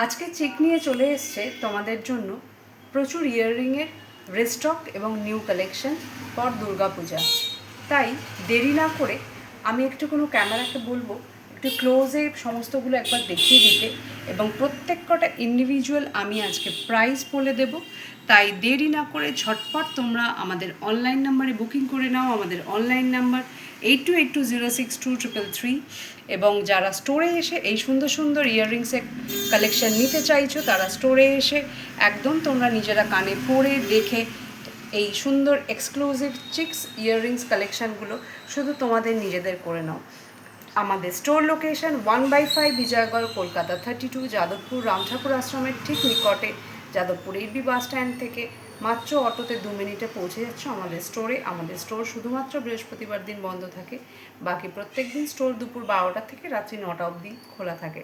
আজকে চেক নিয়ে চলে এসছে তোমাদের জন্য প্রচুর ইয়াররিংয়ের রিস্টক এবং নিউ কালেকশন ফর দুর্গাপূজা। তাই দেরি না করে আমি একটু কোনো ক্যামেরাকে বলবো একটু ক্লোজে সমস্তগুলো একবার দেখিয়ে দিতে, এবং প্রত্যেক কটা ইন্ডিভিজুয়াল আমি আজকে প্রাইস বলে দেব। তাই দেরি না করে ঝটপট তোমরা আমাদের অনলাইন নাম্বারে বুকিং করে নাও। আমাদের অনলাইন নাম্বার 8282062333। এবং যারা স্টোরে এসে এই সুন্দর সুন্দর ইয়াররিংসের কালেকশন নিতে চাইছো তারা স্টোরে এসে একদম তোমরা নিজেরা কানে পরে দেখে এই সুন্দর এক্সক্লুসিভ চিক্স ইয়াররিংস কালেকশানগুলো শুধু তোমাদের নিজেদের করে নাও। আমাদের স্টোর লোকেশন 1/5 বিজয়গড়, কলকাতা 32, যাদবপুর রামঠাকুর আশ্রমের ঠিক নিকটে। যাদবপুর এবি বাস স্ট্যান্ড থেকে মাত্র অটোতে 2 মিনিটে পৌঁছে যাচ্ছ আমাদের স্টোরে। আমাদের স্টোর শুধুমাত্র বৃহস্পতিবার দিন বন্ধ থাকে, বাকি প্রত্যেক দিন স্টোর দুপুর 12টা থেকে রাত্রি 9টা অবধি খোলা থাকে।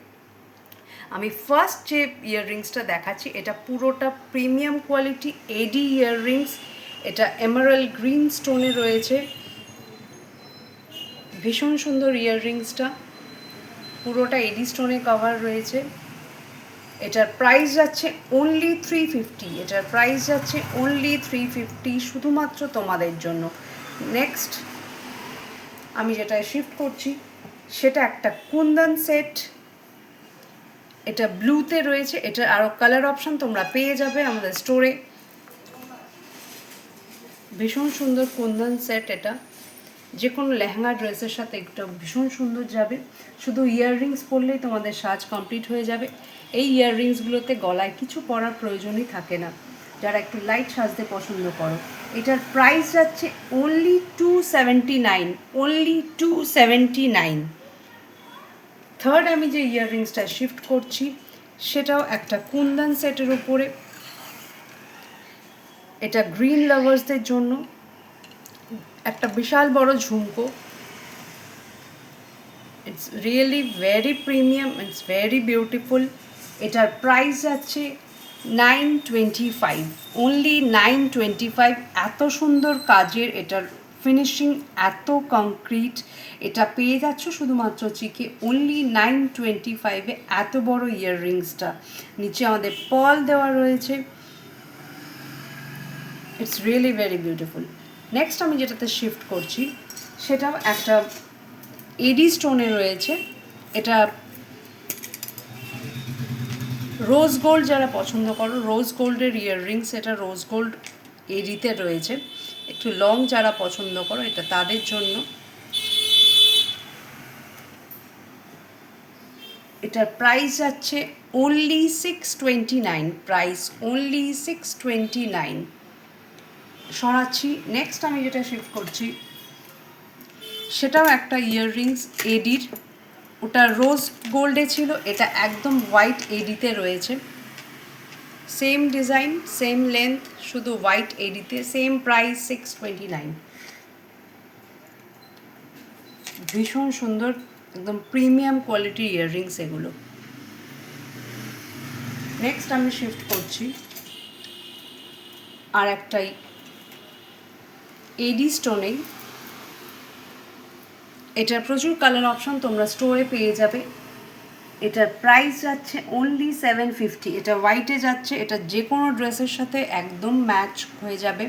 আমি ফার্স্ট যে ইয়াররিংসটা দেখাচ্ছি এটা পুরোটা প্রিমিয়াম কোয়ালিটি এডি ইয়াররিংস। এটা এমারাল্ড গ্রিন স্টোনে রয়েছে, ভীষণ সুন্দর ইয়াররিংসটা, পুরোটা এডি স্টোনে কভার রয়েছে। এটার প্রাইস যাচ্ছে অনলি 350। এটার প্রাইস যাচ্ছে অনলি 350 শুধুমাত্র তোমাদের জন্য। নেক্সট আমি যেটা শিফট করছি সেটা একটা কুন্দন সেট। এটা ব্লুতে রয়েছে, এটার আরও কালার অপশান তোমরা পেয়ে যাবে আমাদের স্টোরে। ভীষণ সুন্দর কুন্দন সেট, এটা যে কোনো লেহেঙ্গা ড্রেসের সাথে একটা ভীষণ সুন্দর যাবে। শুধু ইয়াররিংস পরলেই তোমাদের সাজ কমপ্লিট হয়ে যাবে। এই ইয়াররিংসগুলোতে গলায় কিছু পরার প্রয়োজনই থাকে না, যারা একটু লাইট সাজতে পছন্দ করো। এটার প্রাইস যাচ্ছে অনলি 279, অনলি 279। থার্ড আমি যে ইয়াররিংসটা শিফট করছি সেটাও একটা কুন্দন সেটের উপরে। এটা গ্রিন লাভার্সদের জন্য একটা বিশাল বড় ঝুমকো। It's really very premium, it's very beautiful. এটার প্রাইস যাচ্ছে 925, অনলি 925। এত সুন্দর কাজের এটার ফিনিশিং, এত কংক্রিট। এটা পেয়ে যাচ্ছ শুধুমাত্র চিকে অনলি 925-এ। এত বড় ইয়াররিংসটা, নিচে আমাদের পার্ল দেওয়া রয়েছে। It's really very beautiful. Next আমি যেটাতে শিফট করছি সেটাও একটা এডি স্টোনে রয়েছে। এটা রোজ গোল্ড, যারা পছন্দ করো রোজ গোল্ডের ইয়াররিংস, এটা রোজ গোল্ড এডিতে রয়েছে। একটু লং যারা পছন্দ করো এটা তাদের জন্য। এটার প্রাইস যাচ্ছে অনলি 629, প্রাইস অনলি 629। সরাচ্ছি। নেক্সট আমি যেটা শিফট করছি সেটাও একটা ইয়াররিংস এডির। ওটা রোজ গোল্ডে ছিল, এটা একদম হোয়াইট এডিতে রয়েছে। সেম ডিজাইন, সেম লেন্থ, শুধু হোয়াইট এডিতে। Same price 629। ভীষণ সুন্দর, একদম প্রিমিয়াম কোয়ালিটির ইয়াররিংস এগুলো। নেক্সট আমি শিফট করছি আর একটাই এডি স্টোনেই। এটার প্রচুর কালার অপশন তোমরা স্টোরে পেয়ে যাবে। এটার প্রাইস যাচ্ছে অনলি 750। এটা হোয়াইটে যাচ্ছে, এটা যে কোনো ড্রেসের সাথে একদম ম্যাচ হয়ে যাবে।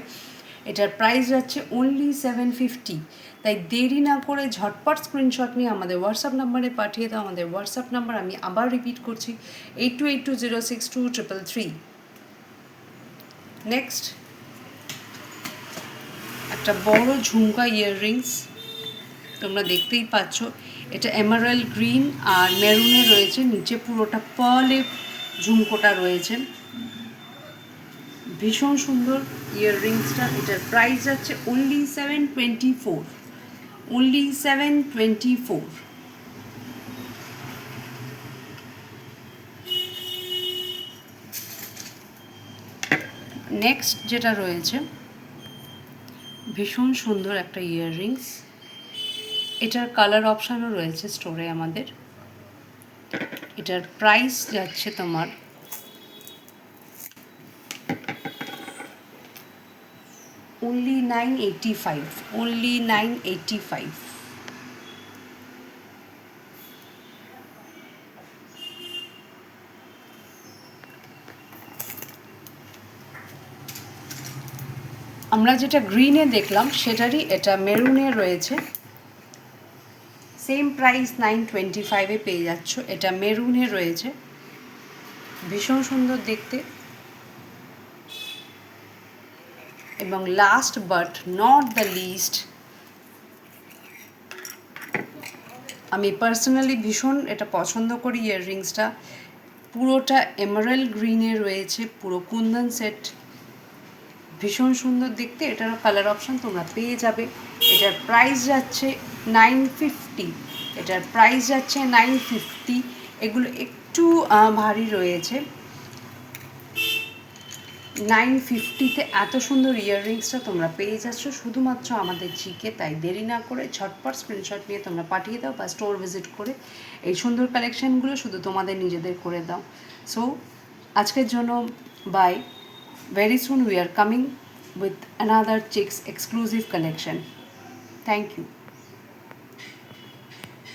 এটার প্রাইস যাচ্ছে অনলি 750। তাই দেরি না করে ঝটপট স্ক্রিনশট নিয়ে আমাদের হোয়াটসঅ্যাপ নাম্বারে পাঠিয়ে দাও। আমাদের হোয়াটসঅ্যাপ নাম্বার আমি আবার রিপিট করছি 8282062333। নেক্সট একটা বড় ঝুমকা ইয়াররিংস তোমরা দেখতেই পাচ্ছ। এটা এমারাল্ড গ্রিন আর মেরুনে রয়েছে, নিচে পুরোটা পার্লে ঝুমকোটা রয়েছে। ভীষণ সুন্দর ইয়াররিংসটা। এটার প্রাইস যাচ্ছে অনলি 724, অনলি 724। নেক্সট যেটা রয়েছে ভীষণ সুন্দর একটা ইয়াররিংস। এটার কালার অপশানও রয়েছে স্টোরে আমাদের। এটার প্রাইস যাচ্ছে তোমার only 985, only 985। আমরা যেটা গ্রিনে দেখলাম সেটারই এটা মেরুনে রয়েছে, সেম প্রাইস 925 পেয়ে যাচ্ছ। এটা মেরুনে রয়েছে, ভীষণ সুন্দর দেখতে। এবং last but not the least, আমি পার্সোনালি ভীষণ এটা পছন্দ করি ইয়াররিংসটা। পুরোটা এমারাল্ড গ্রিনে রয়েছে, পুরো কুন্দন সেট, ভীষণ সুন্দর দেখতে। এটারও কালার অপশান তোমরা পেয়ে যাবে। এটার প্রাইস যাচ্ছে 950, এটার প্রাইস যাচ্ছে 950। এগুলো একটু ভারী রয়েছে। 950-তে এত সুন্দর ইয়াররিংসটা তোমরা পেয়ে যাচ্ছ শুধুমাত্র আমাদের জিকে। তাই দেরি না করে ঝটপট স্ক্রিনশট নিয়ে তোমরা পাঠিয়ে দাও বা স্টোর ভিজিট করে এই সুন্দর কালেকশানগুলো শুধু তোমাদের নিজেদের করে দাও। সো আজকের জন্য by. Very soon we are coming with another Chicks exclusive collection. Thank you.